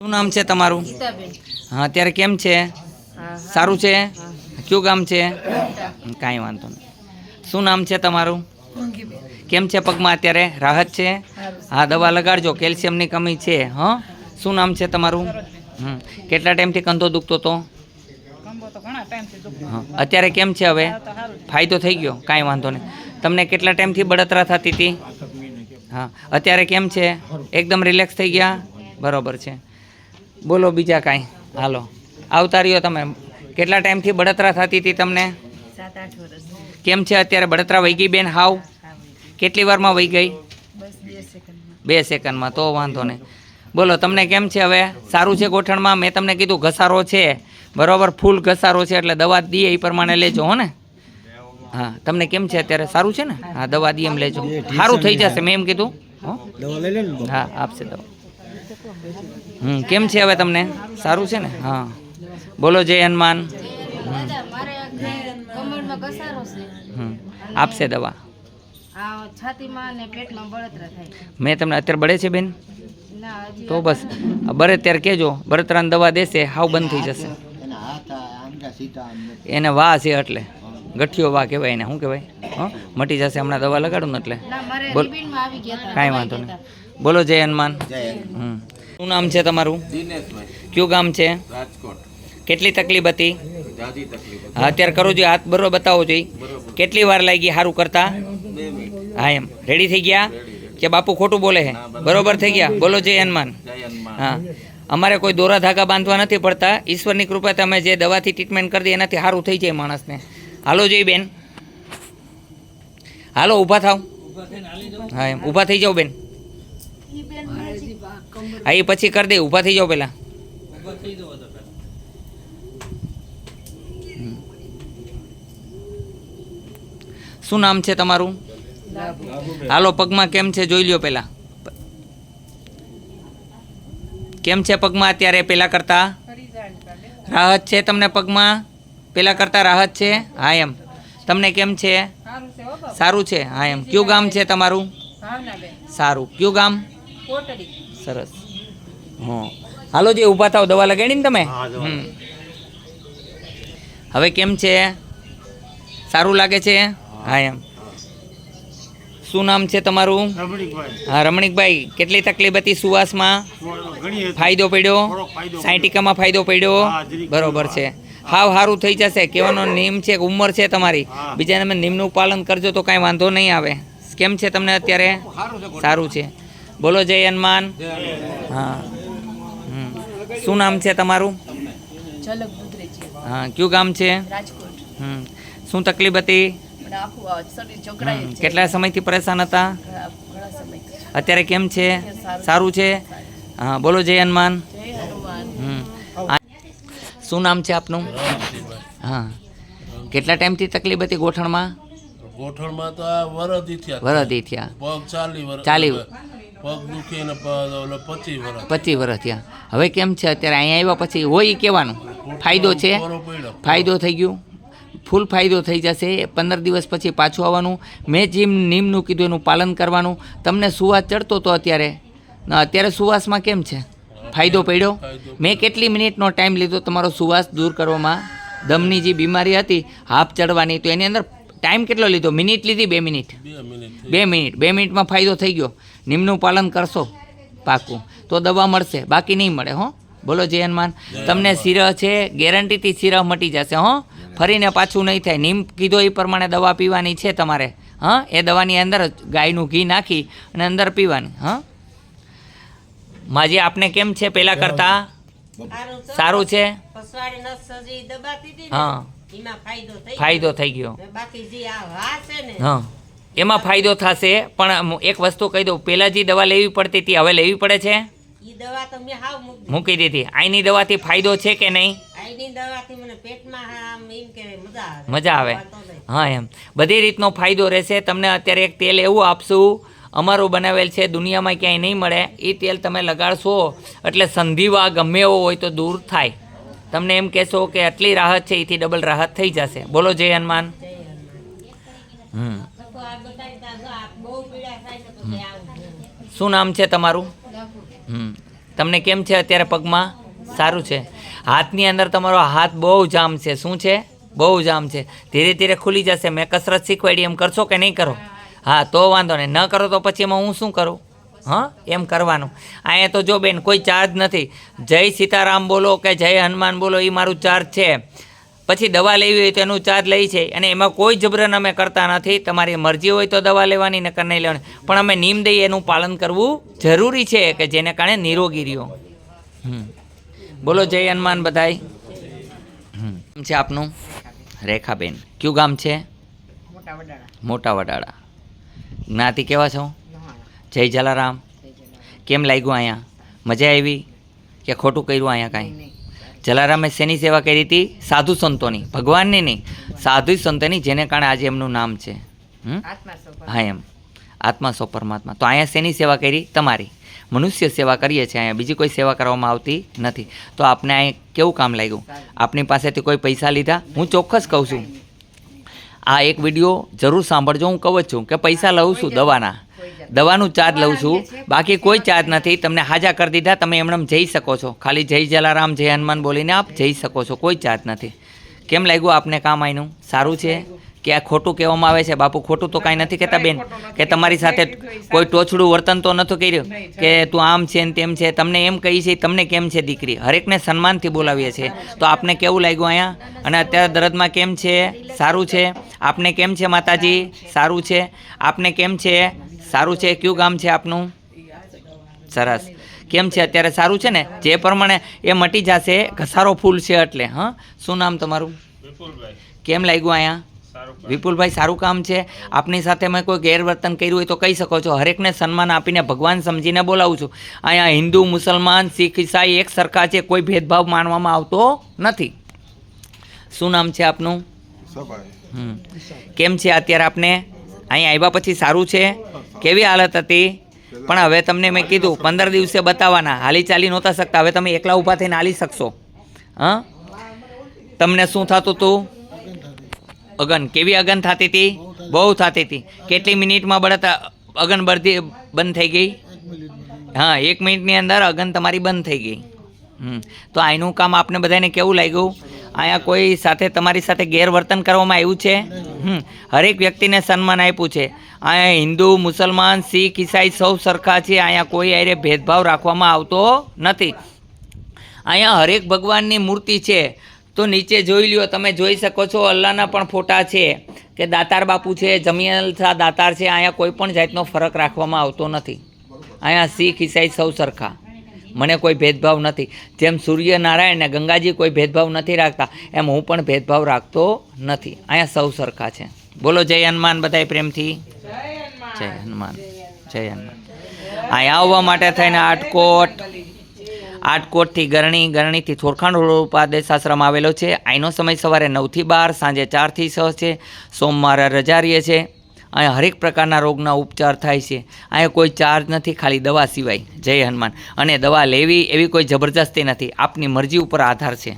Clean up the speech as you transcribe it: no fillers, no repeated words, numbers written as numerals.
શું નામ છે તમારું? ગીતાબેન. હા, અત્યારે કેમ છે? સારું છે? કયું ગામ છે? કાંઈ વાંધો નહીં. શું નામ છે તમારું? કેમ છે પગમાં અત્યારે? રાહત છે? હા, દવા લગાડજો, કેલ્શિયમની કમી છે. હા, શું નામ છે તમારું? કેટલા ટાઈમથી કંધો દુખતો હતો? હા, અત્યારે કેમ છે હવે? ફાયદો થઈ ગયો? કાંઈ વાંધો નહીં. તમને કેટલા ટાઈમથી બળતરા થતી હતી? હા, અત્યારે કેમ છે? એકદમ રિલેક્સ થઈ ગયા? બરાબર છે. બોલો બીજા કાંઈ. હાલો, આવતા રહ્યો તમે. કેટલા ટાઈમથી બળતરા થતી હતી તમને? 7-8 વર્ષ. કેમ છે અત્યારે? બળતરા વહી ગઈ બેન? હાવ કેટલી વારમાં વહી ગઈ? બસ 2 સેકન્ડમાં. 2 સેકન્ડમાં. તો વાંધો નહીં. બોલો તમને કેમ છે હવે? સારું છે ગોઠણમાં? મેં તમને કીધું ઘસારો છે, બરાબર, ફૂલ ઘસારો છે, એટલે દવા દઈએ એ પ્રમાણે લેજો હો ને. હા, તમને કેમ છે અત્યારે? સારું છે ને? હા, દવા દઈએ એમ લેજો, સારું થઈ જશે. મેં એમ કીધું. હા, આપશે દવા. કેમ છે હવે તમને? સારું છે ને? હા, બોલો જય હનુમાન. મારે કમરમાં ઘસારો છે. આપશે દવા. આ છાતીમાં અને પેટમાં બળતરા થાય. મેં તમને અત્યારે બળે છે બેન? ના, હજી તો બસ બળે ત્યારે કહેજો, બળતરાની દવા દેશે, હાવ બંધ થઈ જશે. એને વાહ છે એટલે ગઠિયો વાહ કહેવાય એને. શું કહેવાય? હા, મટી જશે હમણાં દવા લગાડું ને એટલે. ના, મારે બોલ. રિબીનમાં આવી ગયા હતા. કાંઈ વાંધો નહીં. બોલો જય હનુમાન. શું નામ છે તમારું? દિનેશભાઈ, કયું ગામ છે? રાજકોટ. કેટલી તકલીફ હતી? જાજી તકલીફ હતી. હા, અત્યારે કરો જોઈએ, હાથ બરોબર બતાવો જોઈએ. બરોબર. કેટલી વાર લાગી સારું કરતા? 2 મિનિટ. હા, એમ રેડી થઈ ગયા કે બાપુ ખોટું બોલે છે? ના, બરોબર થઈ ગયા? બોલો જય હનુમાન. જય હનુમાન. હા, અમારે કોઈ દોરા ધાગા બાંધવા નથી પડતા. ઈશ્વરની કૃપા તમે જે દવાથી ટ્રીટમેન્ટ કરી દે એનાથી સારું થઈ જાય માણસને. હાલો જઈ બેન, હાલો ઊભા થાવ. હા, એમ ઊભા થઈ જાઓ બેન. હા, એ પછી કરી દે. ઊભા થઈ જાઓ પહેલાં. શું નામ છે તમારું? હાલો, પગમાં કેમ છે જોઈ લ્યો પહેલાં. કેમ છે પગમાં અત્યારે પહેલા કરતા? રાહત છે તમને પગમાં? પહેલા કરતા રાહત છે? હા, એમ તમને કેમ છે? સારું છે? હા, એમ કયું ગામ છે તમારું? સારું. કયું ગામ? સરસ. હા, હાલો જે ઊભા થાવ. દવા લગાડી ને તમે? હવે કેમ છે? સારું લાગે છે? હા, એમ શું નામ છે તમારું? હા, રમણીકભાઈ, કેટલી તકલીફ હતી સુવાસમાં? ફાયદો પડ્યો? સાયન્ટિકામાં ફાયદો પડ્યો? બરોબર છે. હાવ સારું થઈ જશે. કહેવાનો નિયમ છે કે ઉંમર છે તમારી, બીજાને તમે નિયમનું પાલન કરજો તો કાંઈ વાંધો નહીં આવે. કેમ છે તમને અત્યારે? સારું છે. બોલો જય હનુમાન. હા. શું નામ છે તમારું? ઝલક દુધરેજી. હા, કયું ગામ છે? રાજકોટ. શું તકલીફ હતી? મને આખું શરીર ચકરાય છે. કેટલા સમયથી પરેશાન હતા? ઘણા સમયથી. અત્યારે કેમ છે? સારું છે? હા, બોલો જય હનુમાન. જય હનુમાન. શું નામ છે આપનું? હા, કેટલા ટાઈમથી તકલીફ હતી ગોઠણમાં? ગોઠણમાં તો આ વરદી થયા. વરદી થયા? પગ 40 ચાલી. પગ દુખે ને 25 વર્ષ. 25 વર્ષ થયા. હવે કેમ છે અત્યારે? અહીંયા આવ્યા પછી હોય કહેવાનું ફાયદો છે? ફાયદો થઈ ગયું? ફૂલ ફાયદો થઈ જશે. 15 દિવસ પછી પાછું આવવાનું. મેં જેમ નિયમનું કીધું એનું પાલન કરવાનું. તમને સુવાસ ચડતો હતો અત્યારે? અત્યારે સુવાસમાં કેમ છે? ફાયદો પડ્યો? મેં કેટલી મિનિટનો ટાઈમ લીધો તમારો સુવાસ દૂર કરવામાં? દમની જે બીમારી હતી હાફ ચડવાની, તો એની અંદર ટાઈમ કેટલો લીધો? મિનિટ લીધી? 2 મિનિટ? 2 મિનિટ. 2 મિનિટમાં ફાયદો થઈ ગયો. નિયમનું પાલન કરશો પાકું તો દવા મળશે, બાકી નહીં મળે. હો, બોલો જય હનુમાન. તમને શિરહ છે, ગેરંટીથી શિરહ મટી જશે. હો, ફરીને પાછું નહીં થાય. નિયમ કીધો એ પ્રમાણે દવા પીવાની છે તમારે. હા, એ દવાની અંદર ગાયનું ઘી નાખી અને અંદર પીવાની. હા, માજી આપને કેમ છે પહેલા કરતા? સારું છે? હા, ફાયદો થઈ ગયો. હા, એમાં ફાયદો થશે. પણ એક વસ્તુ કહી દઉં, પહેલાં જે દવા લેવી પડતી હતી હવે લેવી પડે છે? મૂકી દીધી. આઈની દવાથી ફાયદો છે કે નહીં? મજા આવે. હા, એમ બધી રીતનો ફાયદો રહેશે તમને. અત્યારે એક તેલ એવું આપશું, અમારું બનાવેલ છે, દુનિયામાં ક્યાંય નહીં મળે. એ તેલ તમે લગાડશો એટલે સંધિવા ગમે એવો હોય તો દૂર થાય. તમને એમ કહેશો કે આટલી રાહત છે, એથી ડબલ રાહત થઈ જશે. બોલો જય હનુમાન. શું નામ છે તમારું? તમને કેમ છે અત્યારે પગમાં? સારું છે. હાથની અંદર તમારો હાથ બહુ જામ છે. શું છે? બહુ જામ છે. ધીરે ધીરે ખુલી જશે. મેં કસરત શીખવાડી એમ કરશો કે નહીં કરો? હા, તો વાંધો નહીં. ન કરો તો પછી એમાં હું શું કરું? હા, એમ કરવાનું. અહીંયા તો જો બેન કોઈ ચાર્જ નથી. જય સીતારામ બોલો કે જય હનુમાન બોલો એ મારું ચાર્જ છે. પછી દવા લેવી હોય તો એનું ચાર્જ લઈ છે અને એમાં કોઈ જબરન અમે કરતા નથી. તમારી મરજી હોય તો દવા લેવાની નકર નહીં લેવાની, પણ અમે નિયમ દઈએ એનું પાલન કરવું જરૂરી છે કે જેને કારણે નિરોગી રહ્યો. બોલો જય હનુમાન બધાય. કેમ છે આપનું? રેખાબેન. કયું ગામ છે? મોટા વડાળા. જ્ઞાતિ કેવા છો? જય જલારામ. કેમ લાગ્યું અહીંયા? મજા આવી કે ખોટું કર્યું અહીંયા કાંઈ? જલારામે શેની સેવા કરી હતી? સાધુ સંતોની, ભગવાનની નહીં, સાધુ સંતોની, જેને કારણે આજે એમનું નામ છે. હા, એમ આત્મા સો પરમાત્મા. તો અહીંયા શેની સેવા કરી? તમારી. મનુષ્ય સેવા કરીએ છીએ, અહીંયા બીજી કોઈ સેવા કરવામાં આવતી નથી. તો આપને અહીં કેવું કામ લાગ્યું? આપની પાસેથી કોઈ પૈસા લીધા? હું ચોક્કસ કહું છું, આ એક વિડીયો જરૂર સાંભળજો. હું કહું જ છું કે પૈસા લઉં છું દવાનું ચાર્જ લઉં છું, બાકી કોઈ ચાર્જ નથી. તમને હાજા કરી દીધા, તમે એમણે જઈ શકો છો. ખાલી જય જલારામ જય હનુમાન બોલીને આપ જઈ શકો છો, કોઈ ચાર્જ નથી. કેમ લાગ્યું આપને કામ આયનું? સારું છે કે આ ખોટું કહેવામાં આવે છે? બાપુ ખોટું તો કાંઈ નથી કહેતા બેન, કે તમારી સાથે કોઈ ટોચડું વર્તન તો નહોતું કર્યું કે તું આમ છે ને તેમ છે. તમને એમ કહી છે, તમને કેમ છે દીકરી? હરેકને સન્માનથી બોલાવીએ છીએ. તો આપને કેવું લાગ્યું અહીંયા? અને અત્યારે દરદમાં કેમ છે? સારું છે. આપને કેમ છે માતાજી? સારું છે. આપને કેમ છે? સારું છે. કયું ગામ છે આપનું? સરસ. કેમ છે અત્યારે? સારું છે ને? જે પ્રમાણે એ મટી જશે, ઘસારો ફૂલ છે એટલે. હા, શું નામ તમારું? કેમ લાગ્યું અહીંયા? વિપુલભાઈ, સારું કામ છે. આપની સાથે મેં કોઈ ગેરવર્તન કર્યું હોય તો કહી શકો છો. હરેકને સન્માન આપીને ભગવાન સમજીને બોલાવું છું. અહીંયા હિન્દુ, મુસલમાન, શીખ, ઈસાઈ એક સરખા છે, કોઈ ભેદભાવ માનવામાં આવતો નથી. શું નામ છે આપનું? કેમ છે અત્યારે આપને? અહીંયા આવ્યા પછી સારું છે? કેવી હાલત હતી? પણ હવે તમને મેં કીધું 15 દિવસે બતાવવાના. હાલી ચાલી નહોતા શકતા, હવે તમે એકલા ઊભા થઈને હાલી શકશો. હા, તમને શું થતું હતું? અગન. કેવી અગન થતી હતી? બહુ થતી હતી. કેટલી મિનિટમાં અગન બંધ થઈ ગઈ? હા, 1 મિનિટની અંદર અગન તમારી બંધ થઈ ગઈ. તો આનું કામ આપને બધાને કેવું લાગ્યું? અહીંયા કોઈ સાથે તમારી સાથે ગેરવર્તન કરવામાં આવ્યું છે? હરેક વ્યક્તિને સન્માન આપ્યું છે. અહીંયા હિન્દુ, મુસલમાન, શીખ, ઈસાઈ સૌ સરખા છે. અહીંયા કોઈ આરે ભેદભાવ રાખવામાં આવતો નથી. અહીંયા હરેક ભગવાનની મૂર્તિ છે. તો નીચે જોઈ લ્યો, તમે જોઈ શકો છો અલ્લાહના પણ ફોટા છે, કે દાતાર બાપુ છે, જમિયલ શાહ દાતાર છે. અહીંયા કોઈ પણ જાતનો ફરક રાખવામાં આવતો નથી. અહીંયા શીખ, ઈસાઈ સૌ સરખા. મને કોઈ ભેદભાવ નથી. જેમ સૂર્યનારાયણ ને ગંગાજી કોઈ ભેદભાવ નથી રાખતા, એમ હું પણ ભેદભાવ રાખતો નથી. અહીંયા સૌ સરખા છે. બોલો જય હનુમાન બધાય પ્રેમથી. જય હનુમાન, જય હનુમાન. અહીંયા આવવા માટે થઈને આટકોટથી ગરણીથી થોરખાણ રોડ ઉપર આદેશ આશ્રમ આવેલો છે. અહીંનો સમય સવારે 9 થી 12, સાંજે 4 થી 6 છે. સોમવારે રજા રહે છે. અહીંયા હરેક પ્રકારના રોગના ઉપચાર થાય છે. અહીંયા કોઈ ચાર્જ નથી, ખાલી દવા સિવાય. જય હનુમાન. અને દવા લેવી એવી કોઈ જબરજસ્તી નથી, આપની મરજી ઉપર આધાર છે.